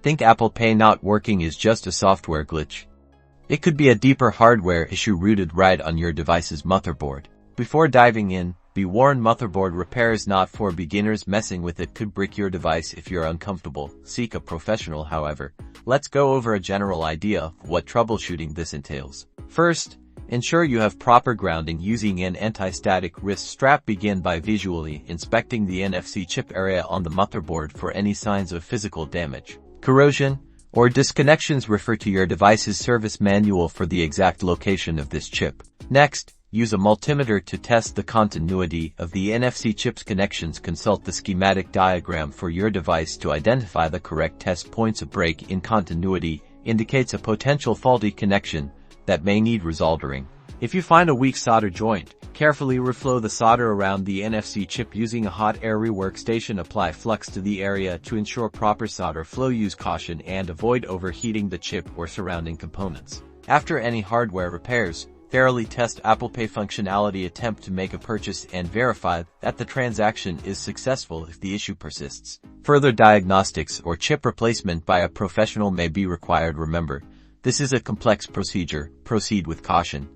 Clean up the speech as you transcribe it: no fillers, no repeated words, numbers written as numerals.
think Apple Pay not working is just a software glitch. It could be a deeper hardware issue rooted right on your device's motherboard. Before diving in, be warned, motherboard repair is not for beginners. Messing with it could break your device if you're uncomfortable. Seek a professional. However, let's go over a general idea of what troubleshooting this entails. First, ensure you have proper grounding using an anti-static wrist strap. Begin by visually inspecting the NFC chip area on the motherboard for any signs of physical damage, corrosion, or disconnections. Refer to your device's service manual for the exact location of this chip. Next, use a multimeter to test the continuity of the NFC chip's connections. Consult the schematic diagram for your device to identify the correct test points. A break in continuity indicates a potential faulty connection that may need resoldering. If you find a weak solder joint, carefully reflow the solder around the NFC chip using a hot air workstation. Apply flux to the area to ensure proper solder flow. Use caution and avoid overheating the chip or surrounding components. After any hardware repairs, thoroughly test Apple Pay functionality. Attempt to make a purchase and verify that the transaction is successful. If the issue persists, further diagnostics or chip replacement by a professional may be required. Remember, this is a complex procedure. Proceed with caution.